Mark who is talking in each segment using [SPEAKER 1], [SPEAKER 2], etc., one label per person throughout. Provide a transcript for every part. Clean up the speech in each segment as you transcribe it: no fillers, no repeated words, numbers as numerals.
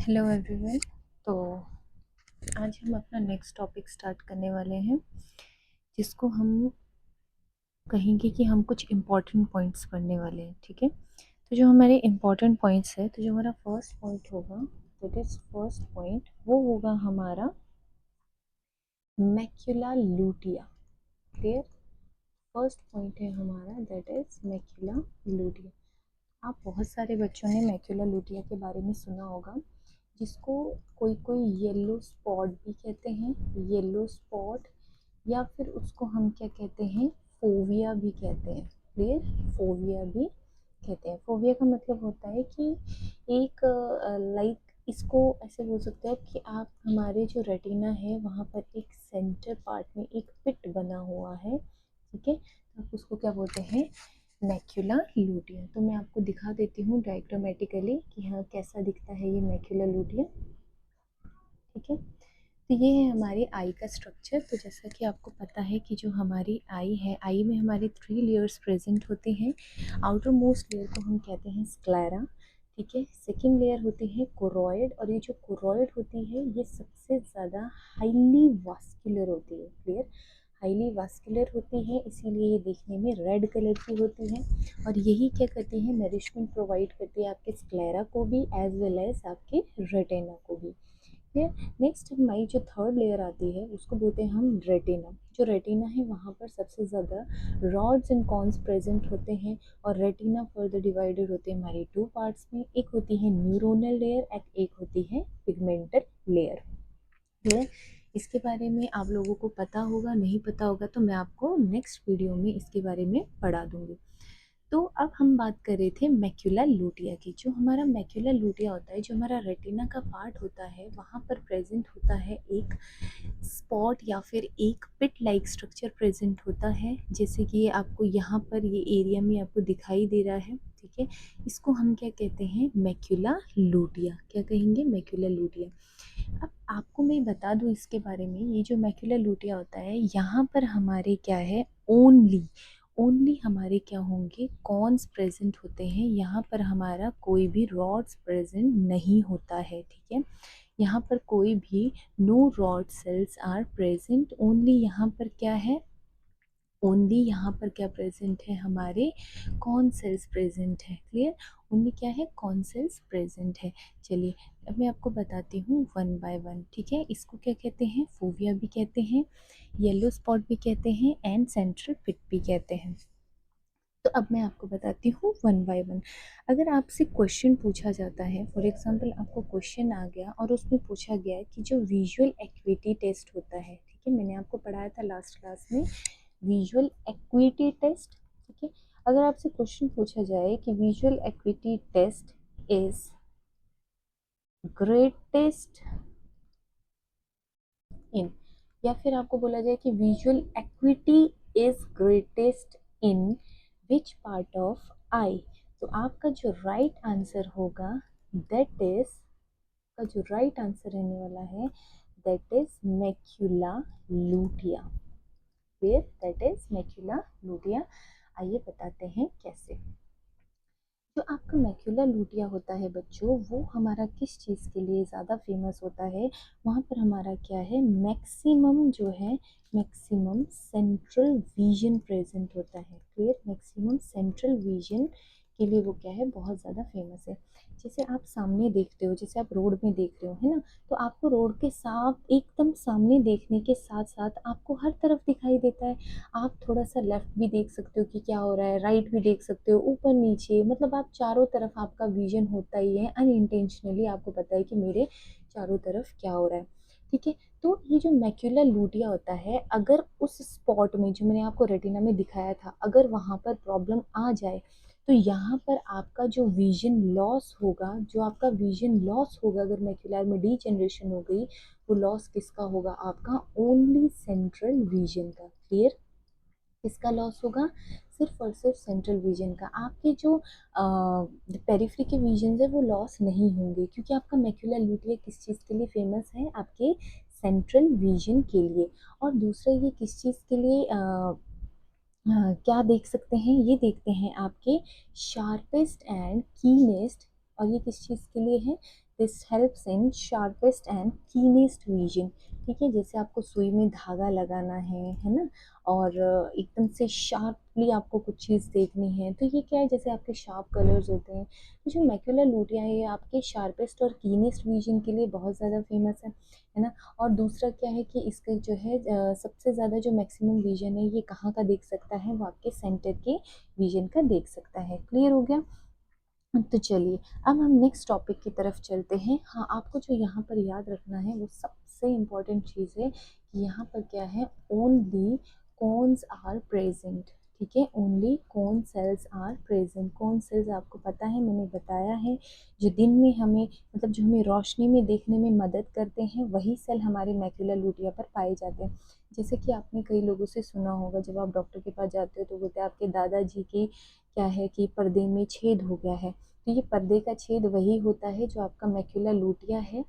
[SPEAKER 1] Hello everyone. तो आज हम अपना नेक्स्ट टॉपिक स्टार्ट करने वाले हैं, जिसको हम कहेंगे कि हम कुछ इम्पोर्टेंट पॉइंट्स पढ़ने वाले हैं। ठीक है, तो जो हमारे इम्पोर्टेंट पॉइंट्स है, तो जो हमारा फर्स्ट पॉइंट होगा, दैट इज फर्स्ट पॉइंट वो होगा हमारा macula lutea. Clear? First point है हमारा दैट इज मैक्यूला लूटिया। आप बहुत सारे बच्चों ने मैक्यूला लूटिया के बारे में सुना होगा, जिसको कोई कोई येलो स्पॉट भी कहते हैं, येलो स्पॉट, या फिर उसको हम क्या कहते हैं, फोविया भी कहते हैं। क्लियर? फोविया भी कहते हैं। फोविया का मतलब होता है कि एक लाइक, इसको ऐसे बोल सकते हो कि आप हमारे जो रेटिना है वहाँ पर एक सेंटर पार्ट में एक पिट बना हुआ है। ठीक है, तो आप उसको क्या बोलते हैं, मैक्यूला लूटिया। तो मैं आपको दिखा देती हूँ डायग्रामेटिकली कि हाँ कैसा दिखता है ये मैक्यूला लूटिया। ठीक है, तो ये है हमारी आई का स्ट्रक्चर। तो जैसा कि आपको पता है कि जो हमारी आई है, आई में हमारे 3 लेयर्स प्रेजेंट होते हैं। आउटर मोस्ट लेयर को हम कहते हैं स्क्लेरा। ठीक है, सेकेंड लेयर होती है कोरोइड, और ये जो कोरोइड होती है ये सबसे ज़्यादा हाईली वास्कुलर होती है। क्लियर? हाईली वास्कुलर होती है, इसीलिए ये देखने में रेड कलर की होती है, और यही क्या करती है, नरिशमेंट प्रोवाइड करती है आपके स्क्लेरा को भी एज वेल एज आपके रेटिना को भी। फिर नेक्स्ट हमारी जो थर्ड लेयर आती है उसको बोलते हैं हम रेटिना। जो रेटिना है वहाँ पर सबसे ज़्यादा रॉड्स एंड कॉन्स प्रेजेंट होते हैं, और रेटिना फर्दर डिवाइडेड होते हैं हमारी 2 पार्ट्स में। एक होती है न्यूरोनल लेयर, एक होती है पिगमेंटल लेयर। क्लियर? इसके बारे में आप लोगों को पता होगा, नहीं पता होगा तो मैं आपको नेक्स्ट वीडियो में इसके बारे में पढ़ा दूंगी। तो अब हम बात कर रहे थे मैक्यूला लूटिया की। जो हमारा मैक्यूला लूटिया होता है, जो हमारा रेटिना का पार्ट होता है, वहाँ पर प्रेजेंट होता है एक स्पॉट या फिर एक पिट लाइक स्ट्रक्चर प्रेजेंट होता है, जैसे कि ये आपको यहाँ पर ये एरिया में आपको दिखाई दे रहा है। ठीक है, इसको हम क्या कहते हैं, मैक्यूला लूटिया। क्या कहेंगे? मैक्यूला लूटिया। अब आपको मैं बता दूं इसके बारे में, ये जो मैक्यूला लूटिया होता है, यहाँ पर हमारे क्या है, ओनली ओनली हमारे क्या होंगे, कॉन्स प्रेजेंट होते हैं। यहाँ पर हमारा कोई भी रॉड्स प्रेजेंट नहीं होता है। ठीक है, यहाँ पर कोई भी no rod cells are present. Only यहाँ पर क्या है, ओनली यहाँ पर क्या प्रेजेंट है, हमारे कौन सेल्स प्रेजेंट है। क्लियर? ओनली क्या है, कौन सेल्स प्रेजेंट है। चलिए अब मैं आपको बताती हूँ वन बाय वन। ठीक है, इसको क्या कहते हैं, फोविया भी कहते हैं, येलो स्पॉट भी कहते हैं, एंड सेंट्रल पिट भी कहते हैं। तो अब मैं आपको बताती हूँ वन बाय वन। अगर आपसे क्वेश्चन पूछा जाता है, फॉर एग्जांपल आपको क्वेश्चन आ गया और उसमें पूछा गया है कि जो विजुअल एक्विटी टेस्ट होता है, ठीक है, मैंने आपको पढ़ाया था लास्ट क्लास में विजुअल एक्विटी टेस्ट। ठीक है, अगर आपसे क्वेश्चन पूछा जाए कि visual acuity test is greatest in, या फिर आपको बोला जाए कि visual acuity is greatest in which part of eye, तो आपका जो राइट आंसर होगा, दैट इज, का जो राइट आंसर रहने वाला है, that is macula lutea. Clear? That is macula lutea. आइए बताते हैं कैसे। जो आपका मैक्यूला लूटिया होता है बच्चों, वो हमारा किस चीज़ के लिए ज़्यादा फेमस होता है, वहाँ पर हमारा क्या है, मैक्सिमम जो है, मैक्सिमम सेंट्रल विजन प्रेजेंट होता है। क्लियर? मैक्सिमम सेंट्रल विजन के लिए वो क्या है, बहुत ज़्यादा फेमस है। जैसे आप सामने देखते हो, जैसे आप रोड में देख रहे हो, है ना, तो आपको रोड के साफ एकदम सामने देखने के साथ साथ आपको हर तरफ दिखाई देता है। आप थोड़ा सा लेफ्ट भी देख सकते हो कि क्या हो रहा है, राइट भी देख सकते हो, ऊपर नीचे, मतलब आप चारों तरफ आपका विजन होता ही है। अनइंटेंशनली आपको पता है कि मेरे चारों तरफ क्या हो रहा है। ठीक है, तो ये जो मैक्यूला लूटिया होता है, अगर उस स्पॉट में जो मैंने आपको रेटिना में दिखाया था, अगर वहाँ पर प्रॉब्लम आ जाए, तो यहाँ पर आपका जो विजन लॉस होगा, जो आपका विजन लॉस होगा, अगर मैक्यूलर में डीजनरेशन हो गई, वो लॉस किसका होगा, आपका ओनली सेंट्रल विजन का। क्लियर? किसका लॉस होगा, सिर्फ और सिर्फ सेंट्रल विजन का। आपके जो पेरिफेरी के विजन है वो लॉस नहीं होंगे, क्योंकि आपका मैक्यूलर लूटिया किस चीज़ के लिए फेमस है, आपके सेंट्रल विजन के लिए। और दूसरा ये किस चीज़ के लिए क्या देख सकते हैं, ये देखते हैं आपके शार्पेस्ट एंड कीनेस्ट, और ये किस चीज़ के लिए है, this helps in sharpest and कीनेस्ट vision. ठीक है, जैसे आपको सुई में धागा लगाना है ना, और एकदम से शार्पली आपको कुछ चीज़ देखनी है, तो ये क्या है, जैसे आपके शार्प कलर्स होते हैं। तो जो मैक्यूलर लूटिया है ये आपके शार्पेस्ट और कीनेस्ट विजन के लिए बहुत ज़्यादा फेमस है ना। और दूसरा क्या है कि इसका जो है सबसे ज़्यादा जो मैक्सिमम विजन है ये कहाँ का देख सकता है, वो आपके सेंटर के विजन का देख सकता है। क्लियर हो गया। तो चलिए अब हम नेक्स्ट टॉपिक की तरफ चलते हैं। हाँ, आपको जो यहाँ पर याद रखना है वो सबसे इम्पोर्टेंट चीज़ है कि यहाँ पर क्या है, ओनली कॉन्स आर प्रेजेंट। ठीक है, only cone cells are present. Cone cells आपको पता है, मैंने बताया है, जो दिन में हमें मतलब जो हमें रोशनी में देखने में मदद करते हैं, वही सेल हमारे मैक्यूलर लूटिया पर पाए जाते हैं। जैसे कि आपने कई लोगों से सुना होगा, जब आप डॉक्टर के पास जाते हो तो बोलते हैं आपके दादाजी की क्या है कि पर्दे में छेद हो गया है। तो ये पर्दे का छेद वही होता है जो आपका मैक्यूलर लूटिया है।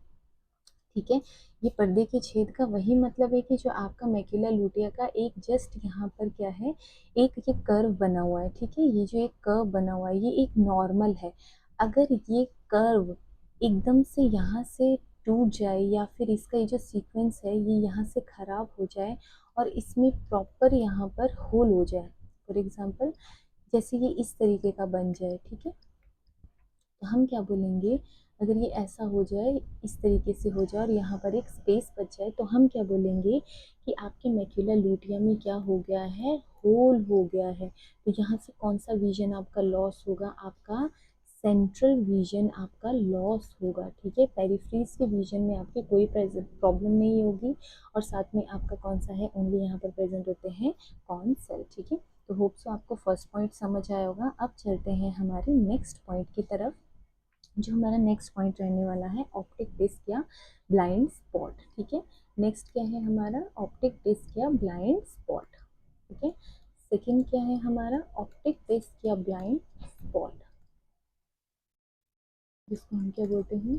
[SPEAKER 1] ठीक है, ये पर्दे के छेद का वही मतलब है कि जो आपका मैक्यूलर लूटिया का एक जस्ट यहाँ पर क्या है, एक ये कर्व बना हुआ है। ठीक है, ये जो एक कर्व बना हुआ है ये एक नॉर्मल है। अगर ये कर्व एकदम से यहाँ से टूट जाए, या फिर इसका ये जो सीक्वेंस है ये यहाँ से खराब हो जाए और इसमें प्रॉपर यहाँ पर होल हो जाए, फॉर एग्जाम्पल जैसे ये इस तरीके का बन जाए। ठीक है, तो हम क्या बोलेंगे, अगर ये ऐसा हो जाए, इस तरीके से हो जाए और यहाँ पर एक स्पेस बच जाए, तो हम क्या बोलेंगे कि आपके मैक्यूलर लूटिया में क्या हो गया है, होल हो गया है। तो यहाँ से कौन सा विजन आपका लॉस होगा, आपका सेंट्रल विजन आपका लॉस होगा। ठीक है, पेरिफ्रीज के विजन में आपकी कोई प्रॉब्लम नहीं होगी, और साथ में आपका कौन सा है, ओनली यहाँ पर प्रेजेंट होते हैं कौन सेल। ठीक है, तो होप सो आपको फर्स्ट पॉइंट समझ आया होगा। अब चलते हैं हमारे नेक्स्ट पॉइंट की तरफ। जो हमारा नेक्स्ट पॉइंट रहने वाला है ऑप्टिक डिस्क या ब्लाइंड स्पॉट। ठीक है, नेक्स्ट क्या है हमारा, ऑप्टिक डिस्क या ब्लाइंड स्पॉट। ठीक है, सेकंड क्या है हमारा, ऑप्टिक डिस्क या ब्लाइंड स्पॉट, जिसको हम क्या बोलते हैं,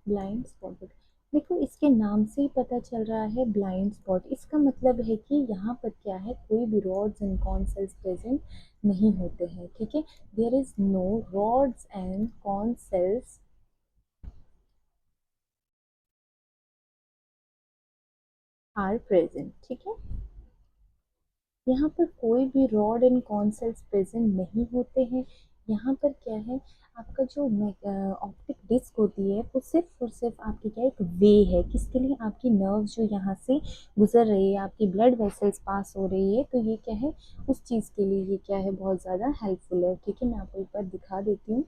[SPEAKER 1] ब्लाइंड स्पॉट। देखो इसके नाम से ही पता चल रहा है ब्लाइंड स्पॉट, इसका मतलब है कि यहाँ पर क्या है, कोई भी rods and cone cells present नहीं होते हैं। ठीक है, there is no rods and cone cells are present. ठीक है, यहाँ पर कोई भी rod and cone cells present नहीं होते हैं। यहाँ पर क्या है, आपका जो ऑप्टिक डिस्क होती है वो सिर्फ और सिर्फ आपकी क्या एक वे है, किसके लिए, आपकी नर्व्स जो यहाँ से गुजर रही है, आपकी ब्लड वेसल्स पास हो रही है, तो ये क्या है, उस चीज़ के लिए ये क्या है, बहुत ज़्यादा हेल्पफुल है। ठीक है, मैं आपको एक बार दिखा देती हूँ।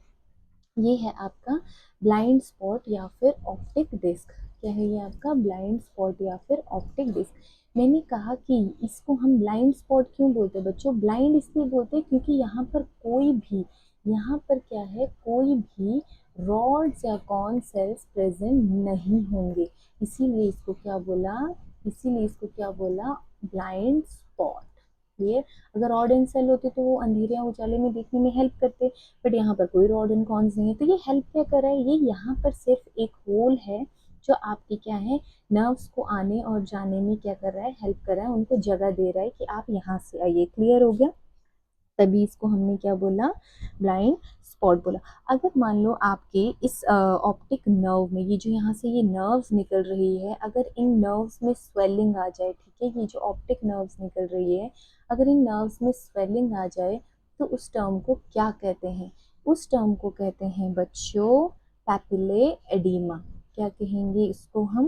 [SPEAKER 1] ये है आपका ब्लाइंड स्पॉट या फिर ऑप्टिक डिस्क। क्या है ये आपका ब्लाइंड स्पॉट या फिर ऑप्टिक डिस्क। मैंने कहा कि इसको हम ब्लाइंड स्पॉट क्यों बोलते हैं बच्चों, ब्लाइंड इसलिए बोलते हैं क्योंकि यहाँ पर कोई भी, यहाँ पर क्या है, कोई भी रॉड्स या कॉन सेल्स प्रेजेंट नहीं होंगे, इसीलिए इसको क्या बोला, इसीलिए इसको क्या बोला, ब्लाइंड स्पॉट। क्लियर। अगर रॉड एंड सेल होते तो वो अंधेरे या उजाले में देखने में हेल्प करते, बट यहाँ पर कोई रॉड एंड कॉन्स नहीं है, तो ये हेल्प क्या कर रहा है, ये यहाँ पर सिर्फ एक होल है जो आपकी क्या है, नर्व्स को आने और जाने में क्या कर रहा है, हेल्प कर रहा है, उनको जगह दे रहा है कि आप यहाँ से आइए। क्लियर हो गया, तभी इसको हमने क्या बोला, ब्लाइंड स्पॉट बोला। अगर मान लो आपके इस ऑप्टिक नर्व में, ये जो यहाँ से ये नर्व्स निकल रही है, अगर इन नर्व्स में स्वेलिंग आ जाए, ठीक है, ये जो ऑप्टिक नर्व्स निकल रही है, अगर इन नर्व्स में स्वेलिंग आ जाए, तो उस टर्म को क्या कहते हैं, उस टर्म को कहते हैं बच्चों पैपिले एडिमा। क्या कहेंगे इसको हम,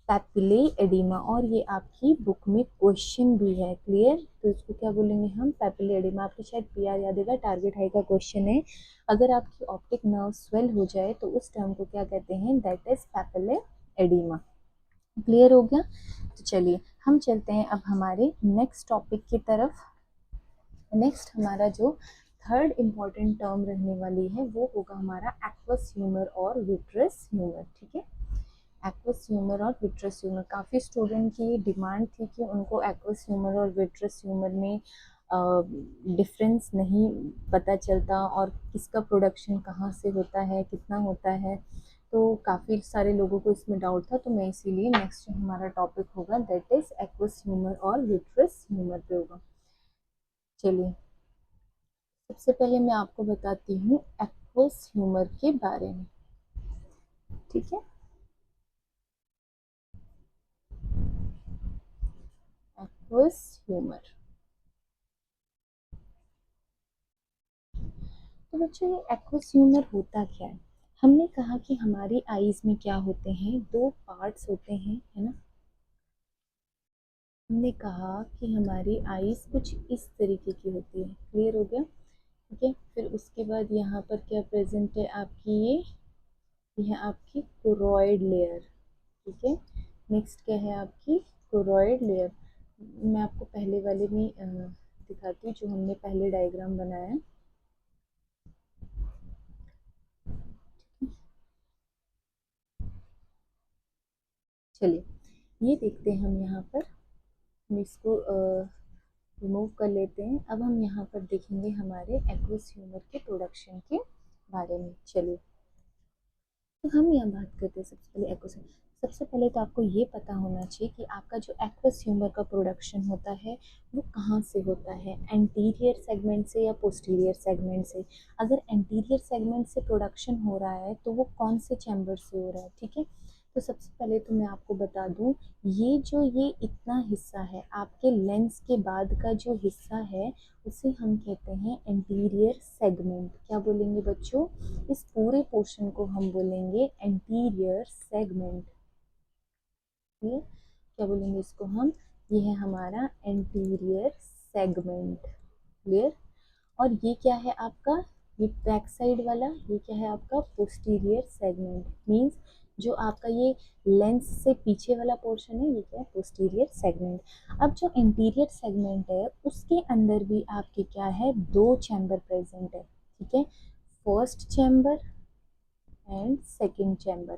[SPEAKER 1] पैपिले एडिमा, और ये आपकी बुक में क्वेश्चन भी है। क्लियर, तो इसको क्या बोलेंगे हम, पैपिले एडिमा। आपको शायद पीआर याद होगा, टारगेट हाई का क्वेश्चन है, अगर आपकी ऑप्टिक नर्व स्वेल हो जाए तो उस टर्म को क्या कहते हैं, that is papillae oedema. Clear हो गया, तो चलिए हम चलते हैं अब हमारे नेक्स्ट टॉपिक की तरफ। नेक्स्ट हमारा जो थर्ड इम्पॉर्टेंट टर्म रहने वाली है वो होगा हमारा एक्वस ह्यूमर और विट्रस ह्यूमर। ठीक है, एक्वस ह्यूमर और विट्रस ह्यूमर, काफ़ी स्टूडेंट की डिमांड थी कि उनको एक्वस ह्यूमर और विट्रस ह्यूमर में डिफरेंस नहीं पता चलता, और किसका प्रोडक्शन कहाँ से होता है, कितना होता है, तो काफ़ी सारे लोगों को इसमें डाउट था, तो मैं इसीलिए नेक्स्ट जो हमारा टॉपिक होगा दैट इज एक्वस ह्यूमर और विट्रस ह्यूमर पे होगा। चलिए सबसे पहले मैं आपको बताती हूँ एक्वस ह्यूमर के बारे में। ठीक है। Aqueous humour. तो बच्चों ये एक्वस ह्यूमर होता क्या है? हमने कहा कि हमारी आईज में क्या होते हैं, दो पार्ट्स होते हैं, है ना। हमने कहा कि हमारी आईज कुछ इस तरीके की होती है, क्लियर हो गया। ठीक है, फिर उसके बाद यहाँ पर क्या प्रेजेंट है आपकी, ये आपकी कोरॉइड लेयर। ठीक है, नेक्स्ट क्या है आपकी कोरॉइड लेयर। मैं आपको पहले वाले में दिखाती हूँ जो हमने पहले डायग्राम बनाया। चलिए ये देखते हैं हम यहाँ पर, हम इसको रिमूव कर लेते हैं। अब हम यहाँ पर देखेंगे हमारे एक्वस ह्यूमर के प्रोडक्शन के बारे में। चलिए तो हम यहाँ बात करते हैं सबसे पहले एक्वस। सबसे पहले तो आपको ये पता होना चाहिए कि आपका जो एक्वस ह्यूमर का प्रोडक्शन होता है वो कहाँ से होता है, एंटीरियर सेगमेंट से या पोस्टीरियर सेगमेंट से। अगर एंटीरियर सेगमेंट से प्रोडक्शन हो रहा है तो वो कौन से चैम्बर से हो रहा है, ठीक है। तो सबसे पहले तो मैं आपको बता दूं, ये इतना हिस्सा है आपके लेंस के बाद का जो हिस्सा है उसे हम कहते हैं एंटीरियर सेगमेंट। क्या बोलेंगे बच्चों, इस पूरे पोर्शन को हम बोलेंगे एंटीरियर सेगमेंट। ये क्या बोलेंगे इसको हम, ये है हमारा एंटीरियर सेगमेंट, क्लियर। और ये क्या है आपका, ये बैक साइड वाला, ये क्या है आपका पोस्टीरियर सेगमेंट। मींस जो आपका ये लेंस से पीछे वाला पोर्शन है ये क्या है, पोस्टीरियर सेगमेंट। अब जो इंटीरियर सेगमेंट है उसके अंदर भी आपके क्या है, दो चैम्बर प्रेजेंट है, ठीक है। First chamber and second chamber,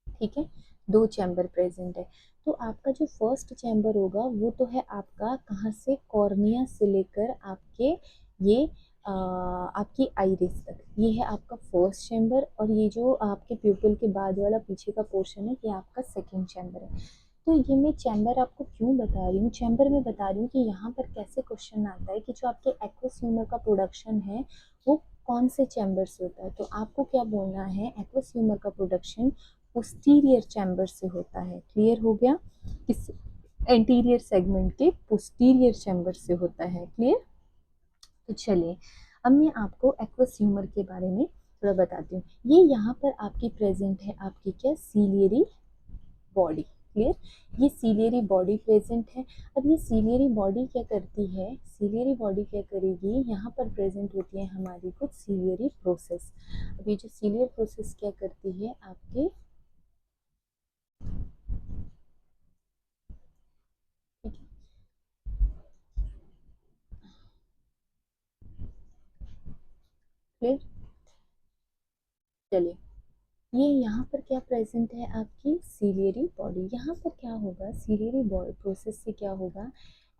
[SPEAKER 1] ठीक है, दो चैम्बर प्रेजेंट है। तो आपका जो फर्स्ट चैम्बर होगा वो तो है आपका कहाँ से, कॉर्निया से लेकर आपके ये आपकी आइरिस तक, ये है आपका फर्स्ट चैम्बर। और ये जो आपके प्यूपिल के बाद वाला पीछे का पोर्शन है ये आपका सेकंड चैम्बर है। तो ये मैं चैम्बर आपको क्यों बता रही हूँ, चैम्बर में बता रही हूँ कि यहाँ पर कैसे क्वेश्चन आता है कि जो आपके एक्वस ह्यूमर का प्रोडक्शन है वो कौन से चैम्बर से होता है। तो आपको क्या बोलना है, एक्वस ह्यूमर का प्रोडक्शन पोस्टीरियर चैम्बर से होता है, क्लियर हो गया। किस, एंटीरियर सेगमेंट के पोस्टीरियर चैम्बर से होता है, क्लियर। तो चलिए अब मैं आपको एक्वस ह्यूमर के बारे में थोड़ा बताती हूँ। ये यहाँ पर आपकी प्रेजेंट है आपकी क्या, सीलियरी बॉडी, क्लियर। ये सीलियरी बॉडी प्रेजेंट है। अब ये सीलियरी बॉडी क्या करती है, सीलियरी बॉडी क्या करेगी, यहाँ पर प्रेजेंट होती है हमारी कुछ सीलियरी प्रोसेस। अब ये जो सीलियर प्रोसेस क्या करती है आपके, ठीक है, क्लियर। चलिए ये यहाँ पर क्या प्रेजेंट है आपकी सीलियरी बॉडी। यहाँ पर क्या होगा, सीलियरी बॉडी प्रोसेस से क्या होगा,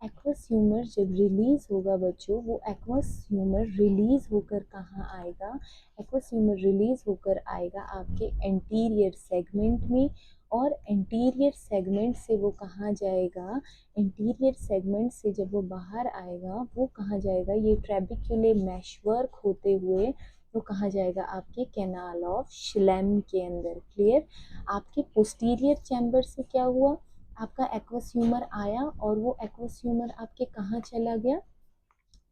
[SPEAKER 1] एक्वस ह्यूमर जब रिलीज होगा बच्चों, वो एक्वस ह्यूमर रिलीज होकर कहाँ आएगा, एक्वस ह्यूमर रिलीज होकर आएगा आपके एंटीरियर सेगमेंट में। और एंटीरियर सेगमेंट से वो कहाँ जाएगा, एंटीरियर सेगमेंट से जब वो बाहर आएगा वो कहाँ जाएगा, ये ट्रेबिक्युले मैशवर्क होते हुए वो कहाँ जाएगा, आपके कैनाल ऑफ श्लेम के अंदर, क्लियर। आपके पोस्टीरियर चैम्बर से क्या हुआ, आपका एक्वस ह्यूमर आया और वो एक्वस ह्यूमर आपके कहाँ चला गया,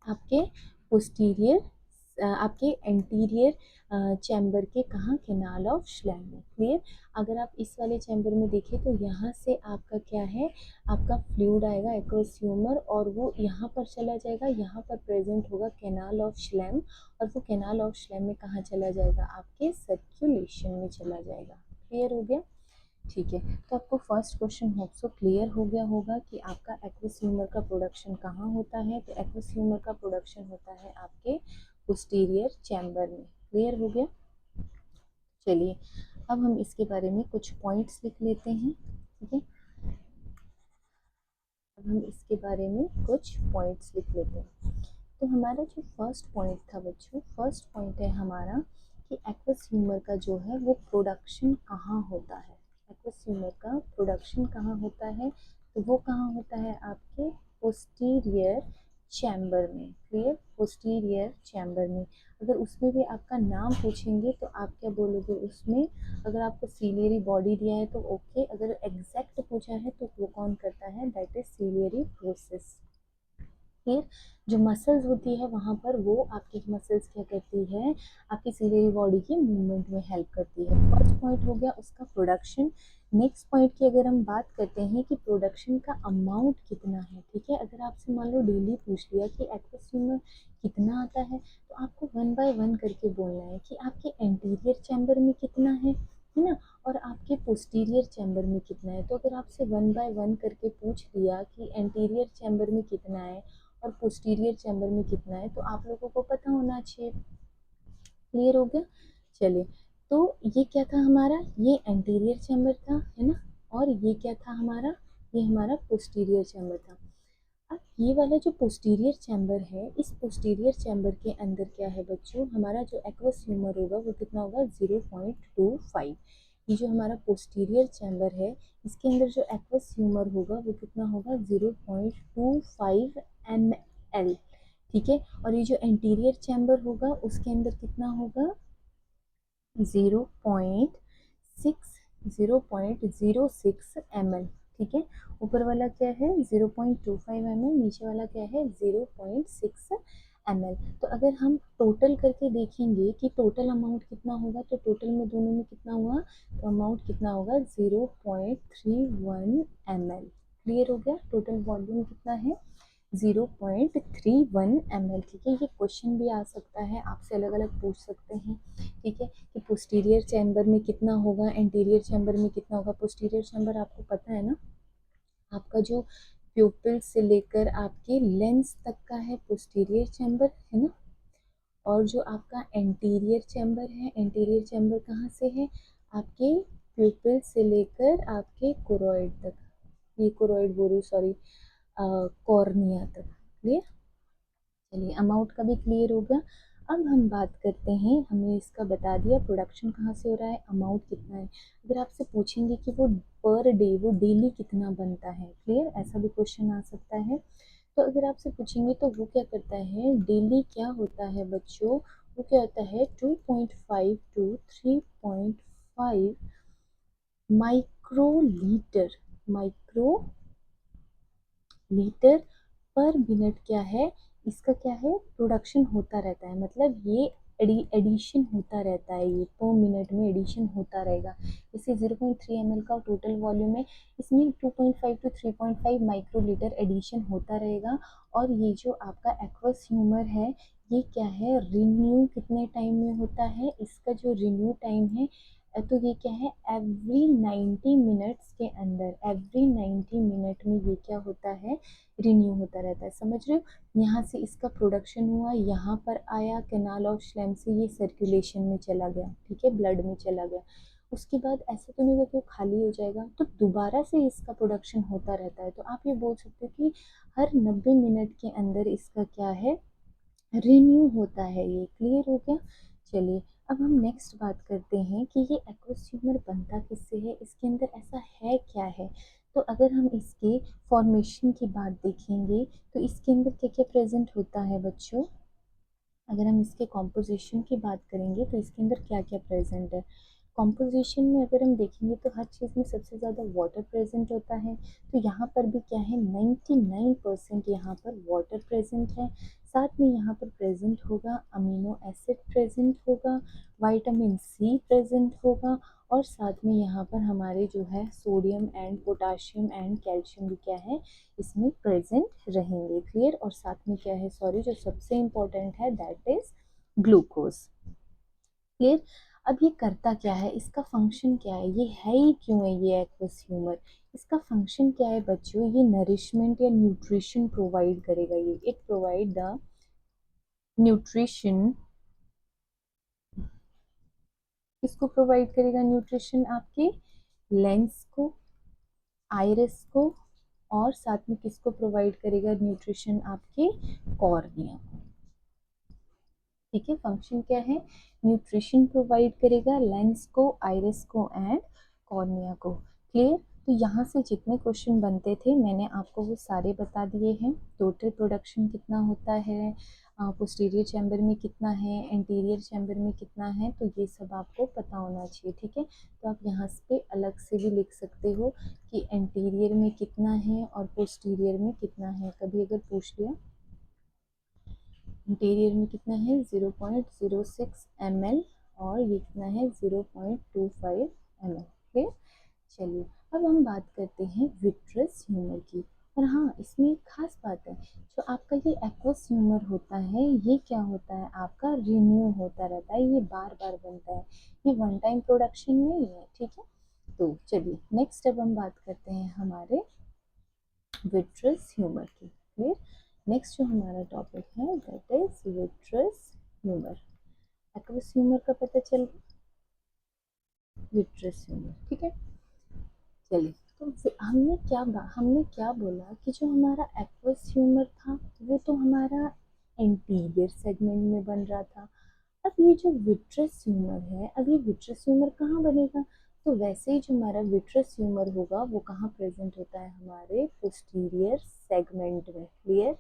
[SPEAKER 1] आपके पोस्टीरियर आपके एंटीरियर चैम्बर के कहाँ, कैनाल ऑफ श्लेम में, क्लियर। अगर आप इस वाले चैम्बर में देखें तो यहाँ से आपका क्या है, आपका फ्लूइड आएगा एक्वस ह्यूमर और वो यहाँ पर चला जाएगा, यहाँ पर प्रेजेंट होगा कैनाल ऑफ श्लेम। और वो कैनाल ऑफ श्लेम में कहाँ चला जाएगा, आपके सर्कुलेशन में चला जाएगा, क्लियर हो गया। ठीक है, तो आपको first question hope so clear हो गया होगा कि आपका एक्वस ह्यूमर का प्रोडक्शन कहाँ होता है। तो एक्वस ह्यूमर का प्रोडक्शन होता है आपके पोस्टीरियर चैम्बर में, क्लियर हो गया। चलिए अब हम इसके बारे में कुछ पॉइंट्स लिख लेते हैं, ठीक है। अब हम इसके बारे में कुछ पॉइंट्स लिख लेते हैं। तो हमारा जो फर्स्ट पॉइंट था बच्चों, फर्स्ट पॉइंट है हमारा कि एक्वस ह्यूमर का जो है वो प्रोडक्शन कहाँ होता है, एक्वस ह्यूमर का प्रोडक्शन कहाँ होता है। तो वो कहाँ होता है, आपके पोस्टीरियर चैम्बर में, क्लियर, पोस्टीरियर चैम्बर में। अगर उसमें भी आपका नाम पूछेंगे तो आप क्या बोलोगे उसमें? अगर आपको सीलियरी बॉडी दिया है तो ओके, अगर एग्जैक्ट पूछा है तो वो कौन करता है, दैट इज सीलियरी प्रोसेस। फिर जो मसल्स होती है वहाँ पर, वो आपकी मसल्स क्या करती है, आपकी सीलियरी बॉडी की मूवमेंट में हेल्प करती है। फर्स्ट पॉइंट हो गया उसका प्रोडक्शन। नेक्स्ट पॉइंट की अगर हम बात करते हैं कि प्रोडक्शन का अमाउंट कितना है, ठीक है, अगर आपसे मान लो डेली पूछ लिया कि एक्वस ह्यूमर कितना आता है, तो आपको वन बाय वन करके बोलना है कि आपके एंटीरियर चैम्बर में कितना है ना, और आपके पोस्टीरियर चैम्बर में कितना है। तो अगर आपसे वन बाय वन करके पूछ लिया कि एंटीरियर चैम्बर में कितना है और पोस्टीरियर चैम्बर में कितना है, तो आप लोगों को पता होना चाहिए। क्लियर हो गया? चलिए, तो ये क्या था हमारा, ये एंटीरियर चैम्बर था, है ना, और ये क्या था हमारा, ये हमारा पोस्टीरियर चैम्बर था। अब ये वाला जो पोस्टीरियर चैम्बर है, इस पोस्टीरियर चैम्बर के अंदर क्या है बच्चों, हमारा जो एक्वस ह्यूमर होगा वो कितना होगा, 0.25। ये जो हमारा पोस्टीरियर चैम्बर है, इसके अंदर जो एक्वस ह्यूमर होगा वो कितना होगा, 0.25 ml, ठीक है। और ये जो एंटीरियर चैम्बर होगा उसके अंदर कितना होगा, 0.06 ठीक है। ऊपर वाला क्या है 0.25 ml, नीचे वाला क्या है 0.6 ml। तो अगर हम टोटल करके देखेंगे कि टोटल अमाउंट कितना होगा, तो टोटल में दोनों में कितना हुआ, तो अमाउंट कितना होगा 0.31 ml। क्लियर हो गया? टोटल वॉल्यूम कितना है, 0.31 ml, ठीक है। ये क्वेश्चन भी आ सकता है, आपसे अलग अलग पूछ सकते हैं, ठीक है, कि पोस्टीरियर चैम्बर में कितना होगा, एंटीरियर चैम्बर में कितना होगा। पोस्टीरियर चैम्बर आपको पता है ना, आपका जो प्यूपिल से लेकर आपके लेंस तक का है पोस्टीरियर चैम्बर, है ना। और जो आपका एंटीरियर चैम्बर है, एंटीरियर चैम्बर कहाँ से है, आपके प्यूपिल से लेकर आपके कोरोइड तक, ये कोरोइड बोल रही, सॉरी, कॉर्निया तक। क्लियर? चलिए, अमाउंट का भी क्लियर हो गया। अब हम बात करते हैं, हमने इसका बता दिया प्रोडक्शन कहाँ से हो रहा है, अमाउंट कितना है। अगर आपसे पूछेंगे कि वो पर डे, वो डेली कितना बनता है, क्लियर, ऐसा भी क्वेश्चन आ सकता है। तो अगर आपसे पूछेंगे तो वो क्या करता है, डेली क्या होता है बच्चों, वो क्या होता है 2.5 to 3.5 माइक्रोलीटर, माइक्रोलीटर पर मिनट क्या है, इसका क्या है, प्रोडक्शन होता रहता है। मतलब ये एडिशन होता रहता है, ये पर मिनट में एडिशन होता रहेगा। जैसे 0.3 ml का टोटल वॉल्यूम है, इसमें 2.5 to 3.5 माइक्रोलीटर एडिशन होता रहेगा। और ये जो आपका एक्वस ह्यूमर है, ये क्या है, रिन्यू कितने टाइम में होता है, इसका जो रिन्यू टाइम है, तो ये क्या है, एवरी 90 मिनट्स के अंदर, एवरी 90 मिनट में ये क्या होता है, रिन्यू होता रहता है। समझ रहे हो? यहाँ से इसका प्रोडक्शन हुआ, यहाँ पर आया, कैनाल ऑफ श्लेम से ये सर्कुलेशन में चला गया, ठीक है, ब्लड में चला गया। उसके बाद ऐसा तो नहीं होगा कि वो खाली हो जाएगा, तो दोबारा से इसका प्रोडक्शन होता रहता है। तो आप ये बोल सकते हो कि हर 90 मिनट के अंदर इसका क्या है, रिन्यू होता है ये। क्लियर हो गया? चलिए, अब हम नेक्स्ट बात करते हैं कि ये एक्वस ह्यूमर बनता किससे है, इसके अंदर ऐसा है क्या है। तो अगर हम इसके फॉर्मेशन की बात देखेंगे तो इसके अंदर क्या क्या प्रेजेंट होता है बच्चों। अगर हम इसके कॉम्पोजिशन की बात करेंगे तो इसके अंदर क्या क्या प्रेजेंट है। कॉम्पोजिशन में अगर हम देखेंगे तो हर चीज़ में सबसे ज़्यादा वाटर प्रेजेंट होता है। तो यहाँ पर भी क्या है, 99% यहाँ पर वाटर प्रेजेंट है। साथ में यहाँ पर प्रेजेंट होगा अमीनो एसिड प्रेजेंट होगा, विटामिन सी प्रेजेंट होगा, और साथ में यहाँ पर हमारे जो है sodium and potassium and calcium भी क्या है, इसमें प्रेजेंट रहेंगे। क्लियर? और साथ में क्या है, सॉरी, जो सबसे इम्पोर्टेंट है दैट इज ग्लूकोज। क्लियर? अब ये करता क्या है, इसका फंक्शन क्या है, ये है ही क्यों है ये एक्वस ह्यूमर। इसका फंक्शन क्या है बच्चों, ये नरिशमेंट या न्यूट्रिशन प्रोवाइड करेगा। ये इट प्रोवाइड द न्यूट्रिशन, किसको प्रोवाइड करेगा न्यूट्रिशन, आपके लेंस को, आइरिस को, और साथ में किसको प्रोवाइड करेगा न्यूट्रिशन, आपके कॉर्निया को। ठीक है, फंक्शन क्या है, न्यूट्रिशन प्रोवाइड करेगा लेंस को, आइरिस को एंड कॉर्निया को। क्लियर? तो यहाँ से जितने क्वेश्चन बनते थे मैंने आपको वो सारे बता दिए हैं। टोटल प्रोडक्शन कितना होता है, पोस्टीरियर चैम्बर में कितना है, एंटीरियर चैम्बर में कितना है, तो ये सब आपको पता होना चाहिए। ठीक है, तो आप यहाँ पे अलग से भी लिख सकते हो कि एंटीरियर में कितना है और पोस्टीरियर में कितना है। कभी अगर पूछ लिया इंटीरियर में कितना है 0.06 ml और ये कितना है 0.25 ml। ठीक, चलिए अब हम बात करते हैं विट्रस ह्यूमर की। और हाँ, इसमें एक खास बात है, जो आपका ये एक्वस ह्यूमर होता है ये क्या होता है, आपका रिन्यू होता रहता है, ये बार बार बनता है, ये वन टाइम प्रोडक्शन नहीं है। ठीक है, तो चलिए नेक्स्ट अब हम बात करते हैं हमारे विट्रस ह्यूमर की। क्लियर, नेक्स्ट जो हमारा टॉपिक है that is vitreous humour. Aqueous humour का पता चल, विट्रस ह्यूमर। ठीक है, चलिए तो हमने क्या बोला कि जो हमारा एक्वस ह्यूमर था वो तो हमारा एंटीरियर सेगमेंट में बन रहा था। अब ये जो विट्रस ह्यूमर है, अब ये विट्रस ह्यूमर कहाँ बनेगा, तो वैसे ही जो हमारा विट्रस ह्यूमर होगा वो कहाँ प्रेजेंट होता है, हमारे पोस्टीरियर सेगमेंट में। क्लियर,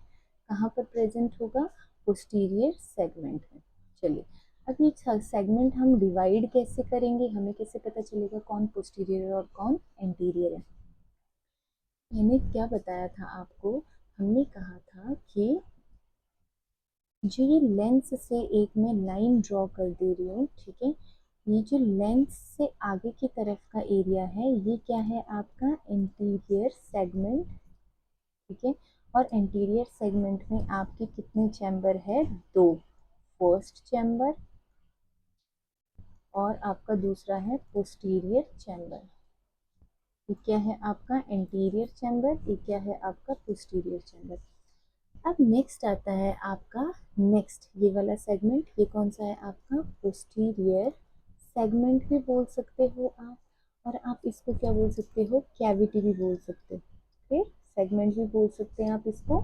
[SPEAKER 1] कहाँ पर प्रेजेंट होगा, पोस्टीरियर सेगमेंट में। चलिए अब ये सेगमेंट हम डिवाइड कैसे करेंगे, हमें कैसे पता चलेगा कौन पोस्टीरियर है और कौन एंटीरियर है। मैंने क्या बताया था आपको, हमने कहा था कि जो ये लेंस से एक मैं लाइन ड्रॉ कर दे रही हूँ, ठीक है, ये जो लेंस से आगे की तरफ का एरिया है ये क्या है, आपका एंटीरियर सेगमेंट। ठीक है, और एंटीरियर सेगमेंट में आपके कितने चैम्बर है, दो, फर्स्ट चैम्बर और आपका दूसरा है पोस्टीरियर चैम्बर। ये क्या है आपका एंटीरियर चैम्बर, ये क्या है आपका पोस्टीरियर चैम्बर। अब नेक्स्ट आता है आपका नेक्स्ट ये वाला सेगमेंट, ये कौन सा है आपका पोस्टीरियर सेगमेंट भी बोल सकते हो आप, और आप इसको क्या बोल सकते हो, कैविटी भी बोल सकते हो। फिर सेगमेंट भी बोल सकते हैं आप इसको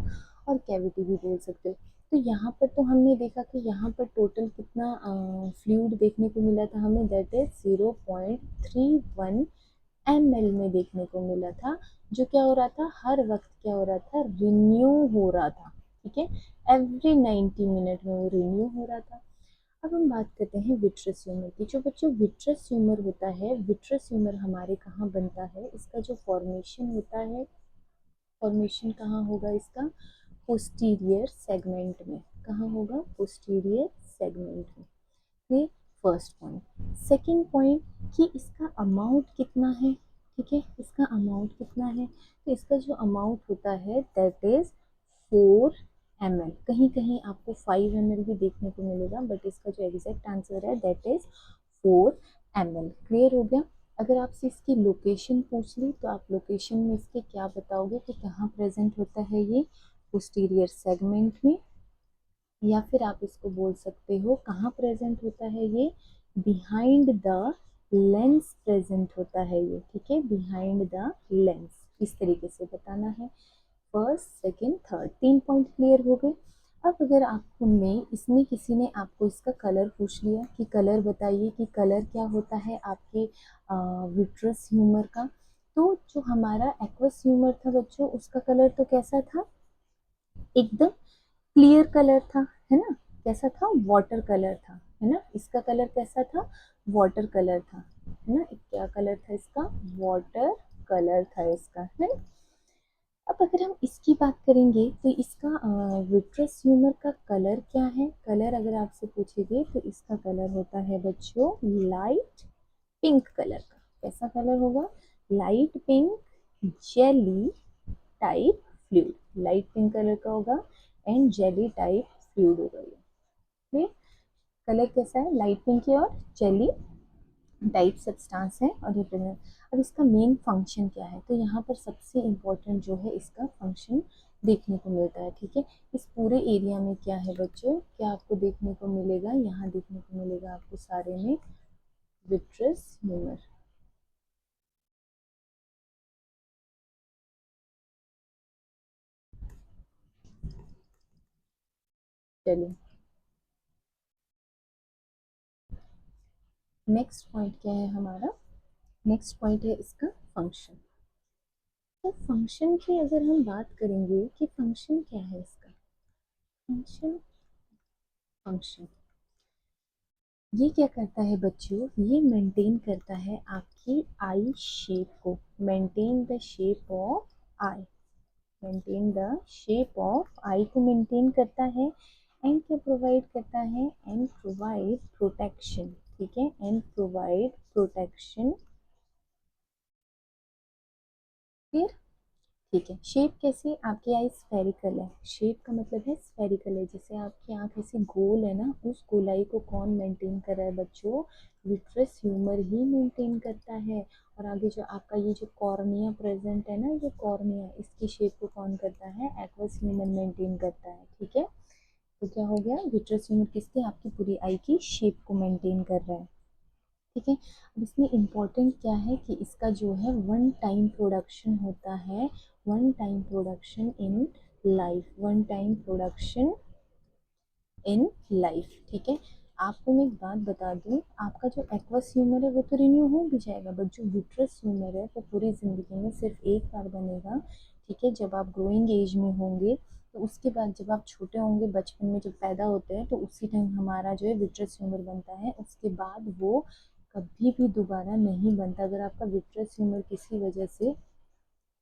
[SPEAKER 1] और कैविटी भी बोल सकते हो। तो यहाँ पर तो हमने देखा कि यहाँ पर टोटल कितना फ्लूइड देखने को मिला था हमें, दैट इज 0.31 ml में देखने को मिला था, जो क्या हो रहा था, हर वक्त क्या हो रहा था, रिन्यू हो रहा था। ठीक है, एवरी 90 मिनट में वो रिन्यू हो रहा था। अब हम बात करते हैं विट्रस ह्यूमर की। जो बच्चों विट्रस ह्यूमर होता है, विट्रस ह्यूमर हमारे कहाँ बनता है, इसका जो फॉर्मेशन होता है, फॉर्मेशन कहाँ होगा इसका, पोस्टीरियर सेगमेंट में। कहाँ होगा, पोस्टीरियर सेगमेंट में। ये फर्स्ट पॉइंट। सेकंड पॉइंट कि इसका अमाउंट कितना है। ठीक है, इसका अमाउंट कितना है, तो इसका जो अमाउंट होता है दैट इज 4 ml। कहीं कहीं आपको 5 ml भी देखने को मिलेगा, बट इसका जो एग्जैक्ट आंसर है दैट इज 4 ml। क्लियर हो गया। अगर आपसे इसकी लोकेशन पूछ ली तो आप लोकेशन में इसके क्या बताओगे कि कहाँ प्रेजेंट होता है ये, पोस्टीरियर सेगमेंट में, या फिर आप इसको बोल सकते हो कहाँ प्रेजेंट होता है ये, बिहाइंड द लेंस प्रेजेंट होता है ये। ठीक है, बिहाइंड द लेंस, इस तरीके से बताना है। First second third, 3 point clear हो गए। अब अगर आपको में इसमें किसी ने आपको इसका कलर पूछ लिया कि कलर बताइए कि कलर क्या होता है आपके विट्रस ह्यूमर का, तो जो हमारा एक्वस ह्यूमर था बच्चों उसका कलर तो कैसा था, एकदम क्लियर कलर था, है ना, कैसा था, वाटर कलर था, है ना। इसका कलर कैसा था, वाटर कलर था, है ना। क्या कलर था इसका, वाटर कलर था इसका, है ना। अब अगर हम इसकी बात करेंगे तो इसका विट्रस ह्यूमर का कलर क्या है, कलर अगर आपसे पूछेंगे तो इसका कलर होता है बच्चों लाइट पिंक कलर का। कैसा कलर होगा, light pink jelly type fluid, light pink colour का होगा एंड जेली टाइप फ्लूइड होगा ये। कलर कैसा है, लाइट पिंक और जेली टाइप सब्सटेंस है और ये प्रेजेंट। अब इसका मेन फंक्शन क्या है, तो यहाँ पर सबसे इम्पोर्टेंट जो है इसका फंक्शन देखने को मिलता है। ठीक है, इस पूरे एरिया में क्या है बच्चों, क्या आपको देखने को मिलेगा, यहाँ देखने को मिलेगा आपको सारे में विट्रस ह्यूमर। चलिए नेक्स्ट पॉइंट क्या है हमारा, नेक्स्ट पॉइंट है इसका फंक्शन। तो फंक्शन की अगर हम बात करेंगे कि फंक्शन क्या है इसका, फंक्शन फंक्शन ये क्या करता है बच्चों, ये मेंटेन करता है आपकी आई शेप को, maintain the shape of eye, maintain the shape of eye को मेंटेन करता है। एंड क्या प्रोवाइड करता है, एंड प्रोवाइड प्रोटेक्शन, ठीक है, एंड प्रोवाइड प्रोटेक्शन। फिर ठीक है, शेप कैसे, आपकी आई स्फेरिकल है, शेप का मतलब है स्फेरिकल है, जैसे आपकी आंख ऐसी गोल है ना, उस गोलाई को कौन मेंटेन कर रहा है बच्चों, विट्रस ह्यूमर ही मेंटेन करता है। और आगे जो आपका ये जो कॉर्निया प्रेजेंट है ना, ये कॉर्निया, इसकी शेप को कौन करता है, एक्वस ह्यूमर मेंटेन करता है, ठीक है। तो क्या हो गया, विट्रस ह्यूमर किसके, आपकी पूरी आई की शेप को मेंटेन कर रहा है, ठीक है। अब इसमें इम्पोर्टेंट क्या है कि इसका जो है वन टाइम प्रोडक्शन होता है, one time production in life, one time production in life, ठीक है। आपको मैं एक बात बता दूं, आपका जो एक्वस ह्यूमर है वो तो रिन्यू हो भी जाएगा, बट जो विट्रस ह्यूमर है वो पूरी ज़िंदगी में सिर्फ एक बार बनेगा, ठीक है, जब आप ग्रोइंग एज में होंगे। तो उसके बाद जब आप छोटे होंगे, बचपन में जब पैदा होते हैं, तो उसी टाइम हमारा जो है विट्रस ह्यूमर बनता है, उसके बाद वो कभी भी दोबारा नहीं बनता। अगर आपका विट्रस ह्यूमर किसी वजह से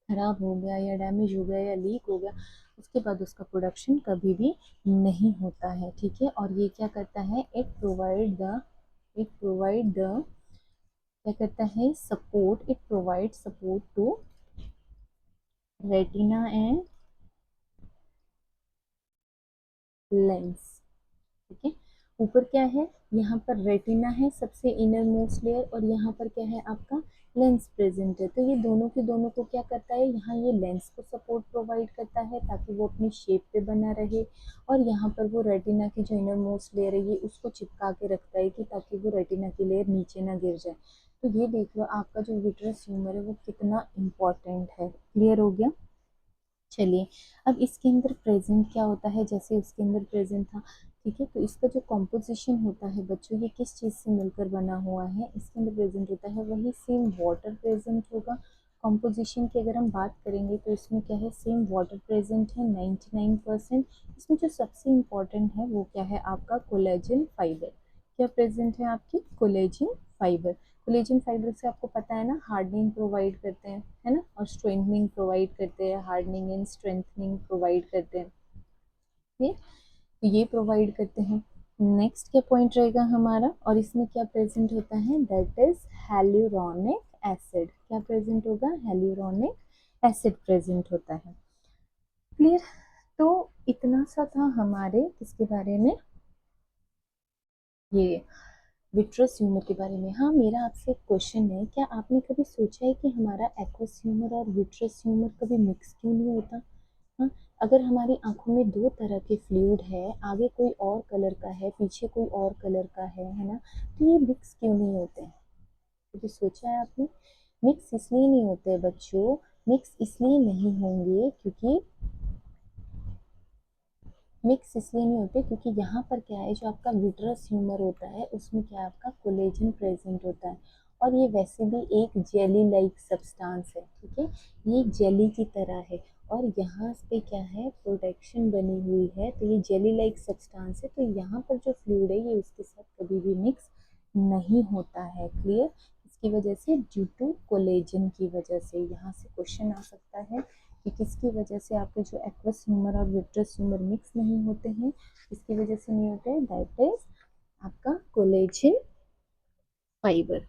[SPEAKER 1] खराब हो गया या डैमेज हो गया या लीक हो गया, उसके बाद उसका प्रोडक्शन कभी भी नहीं होता है, ठीक है। और ये क्या करता है, इट प्रोवाइड द क्या करता है, support, it provide support to retina and lens, ठीक है। ऊपर क्या है, यहाँ पर रेटिना है सबसे इनर मोस्ट लेयर, और यहाँ पर क्या है आपका लेंस प्रेजेंट है। तो ये दोनों के दोनों को क्या करता है, यहाँ ये लेंस को सपोर्ट प्रोवाइड करता है ताकि वो अपनी शेप पे बना रहे, और यहाँ पर वो रेटिना की जो इनर मोस्ट लेयर है ये उसको चिपका के रखता है कि ताकि वो रेटिना की लेयर नीचे ना गिर जाए। तो ये देख लो आपका जो विट्रस ह्यूमर है वो कितना इम्पोर्टेंट है, क्लियर हो गया। चलिए, अब इसके अंदर प्रेजेंट क्या होता है, जैसे उसके अंदर प्रेजेंट था, ठीक है। तो इसका जो कॉम्पोजिशन होता है बच्चों, ये किस चीज़ से मिलकर बना हुआ है, इसके अंदर प्रेजेंट होता है वही सेम वाटर प्रेजेंट होगा। कॉम्पोजिशन की अगर हम बात करेंगे तो इसमें क्या है, सेम वाटर प्रेजेंट है 99%। इसमें जो सबसे इम्पोर्टेंट है वो क्या है, आपका कोलेजन फाइबर, क्या प्रेजेंट है, आपकी कोलेजन फाइबर। कोलेजन फाइबर से आपको पता है ना, हार्डनिंग प्रोवाइड करते हैं, है ना, और स्ट्रेंथनिंग प्रोवाइड करते हैं, हार्डनिंग एंड स्ट्रेंथनिंग प्रोवाइड करते हैं, ये तो ये प्रोवाइड करते हैं। नेक्स्ट क्या पॉइंट रहेगा हमारा, और इसमें क्या प्रेजेंट होता है, दैट इज हेल्यूरोनिक एसिड, क्या प्रेजेंट होगा, हेल्यूरोनिक एसिड प्रेजेंट होता है, क्लियर। तो इतना सा था हमारे किसके बारे में, ये विट्रस ह्यूमर के बारे में। हाँ, मेरा आपसे एक क्वेश्चन है, क्या आपने कभी सोचा है कि हमारा एक्वस ह्यूमर और विट्रस ह्यूमर कभी मिक्स क्यों नहीं होता। हाँ, अगर हमारी आंखों में दो तरह के फ्लूइड है, आगे कोई और कलर का है, पीछे कोई और कलर का है ना, तो ये मिक्स क्यों नहीं होते हैं, कभी सोचा है आपने। मिक्स इसलिए नहीं होते बच्चों, मिक्स इसलिए नहीं होंगे क्योंकि मिक्स इसलिए नहीं होते क्योंकि यहाँ पर क्या है, जो आपका विट्रस ह्यूमर होता है उसमें क्या है, आपका कोलेजन प्रेजेंट होता है, और ये वैसे भी एक जेली लाइक सब्सटेंस है, ठीक है, ये जेली की तरह है, और यहाँ पे क्या है, प्रोटेक्शन बनी हुई है, तो ये जेली लाइक सब्सटेंस है, तो यहाँ पर जो फ्लूइड है ये उसके साथ कभी भी मिक्स नहीं होता है, क्लियर। इसकी वजह से ड्यू टू कोलेजन की वजह से, यहाँ से क्वेश्चन आ सकता है कि किसकी वजह से आपके जो एक्वस ह्यूमर और विट्रस ह्यूमर मिक्स नहीं होते हैं, किसकी वजह से नहीं होते हैं, दैट इज आपका collagen fibre.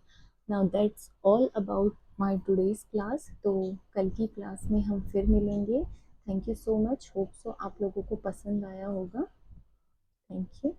[SPEAKER 1] Now that's all about my today's class. तो कल की क्लास में हम फिर मिलेंगे। Thank you so much, hope so आप लोगों को पसंद आया होगा। Thank you.